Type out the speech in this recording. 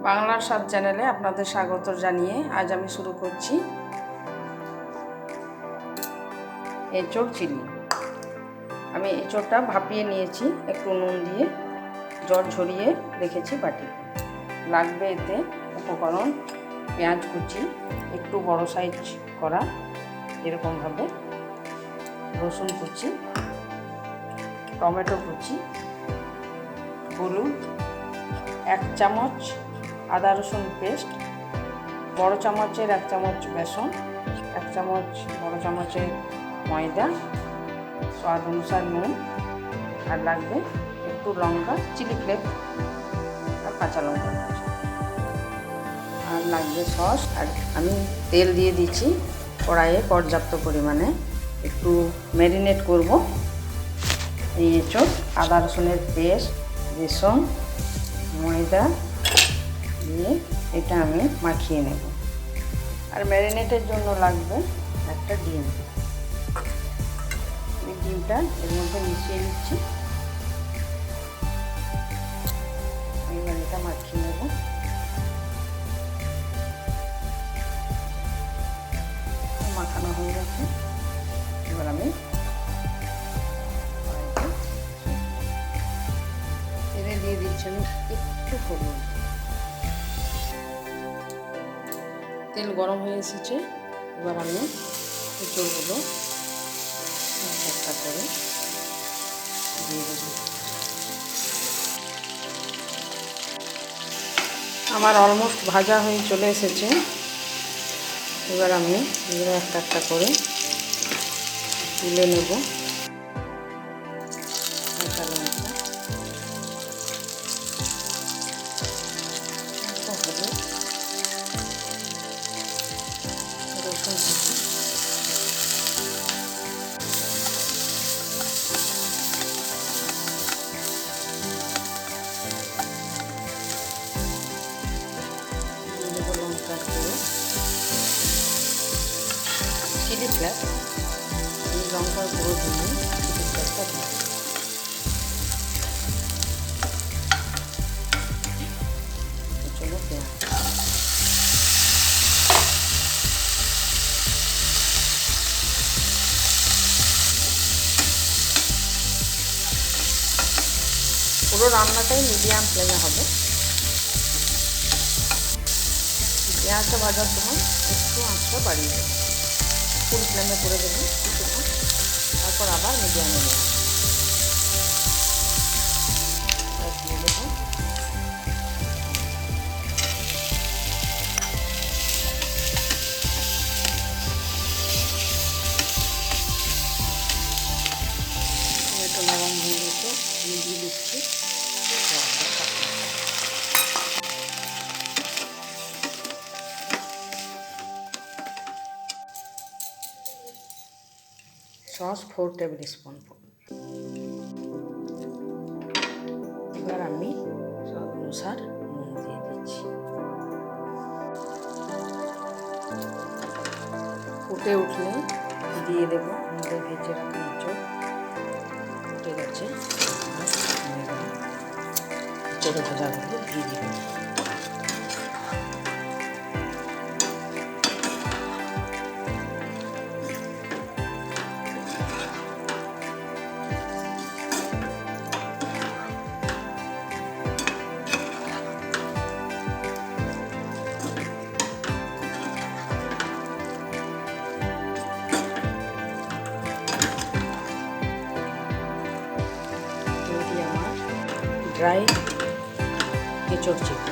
বাংলার স্বাদ চ্যানেলে আপনাদের স্বাগত জানিয়ে আজ আমি শুরু করছি এঁচোড় চিলি। আমি এঁচোড়টা ভাপিয়ে নিয়েছি, একটু নুন দিয়ে জল ঝরিয়ে রেখেছি বাটিতে। লাগবে এতে উপকরণ: পেঁয়াজ কুচি, একটু বড় সাইজ করা এরকমভাবে, রসুন কুচি, টমেটো কুচি, হলুদ, 1 চামচ আদা রসুন পেস্ট, বড় চামচের 1 চামচ বেসন, 1 চামচ বড় চামচের ময়দা, স্বাদ অনুসার নুন, আর লাগবে একটু লঙ্কা, চিলি ফ্লেক্স আর কাঁচা লঙ্কা, আর লাগবে সস। আর আমি তেল দিয়ে দিচ্ছি কড়াইয়ে পর্যাপ্ত পরিমাণে। একটু ম্যারিনেট করব এই এঁচোড়। আদা রসুনের পেস্ট, বেসন, ময়দা দিয়ে এটা আমি মাখিয়ে নেব। আর ম্যারিনেটের জন্য লাগবে একটা ডিম। এই ডিমটা এর মধ্যে মিশিয়ে নিচ্ছি, এবার এটা মাখিয়ে নেব। মাখানো হয়ে গেছে, এবার আমি তেলে দিয়ে দিচ্ছি আমি একটু হলুদ। তেল গরম হয়ে এসেছে, এবার আমি এঁচোড়গুলো একটা করে দিয়ে দেব। আমার অলমোস্ট ভাজা হয়ে চলে এসেছে, এবার আমি এগুলো একটা একটা করে তুলে নেব। কাঁচা লঙ্কা, হলুদ, রসুন কুচি, লঙ্কার গুঁড়ো, চিলি ফ্লেক্স, এই লঙ্কার গুঁড়ো দিয়ে চিলি ফ্লেক্সটা দিই। চলো পেঁয়াজ, পুরো রান্নাটাই মিডিয়াম ফ্লেমে হবে। পেঁয়াজটা ভাজার সময় একটু আঁচটা বাড়িয়ে দেবো, ফুল ফ্লেমে করে দেবো কিছুক্ষণ, তারপর আবার মিডিয়ামে নেব। দিয়ে দেবো টমেটো, নরম হয়ে গেছে, আমি দিয়ে দিচ্ছি সস 4 টেবিল স্পুন। এবার আমি স্বাদ অনুসার নুন দিয়ে দিচ্ছি। ফুটে উঠলে দিয়ে দেবো আমাদের ভেজে রাখা এঁচোড়। ফুটে গেছে, এঁচোড় ভাজাগুলো দিয়ে দেবো। ড্রাই এঁচোড় চিলি।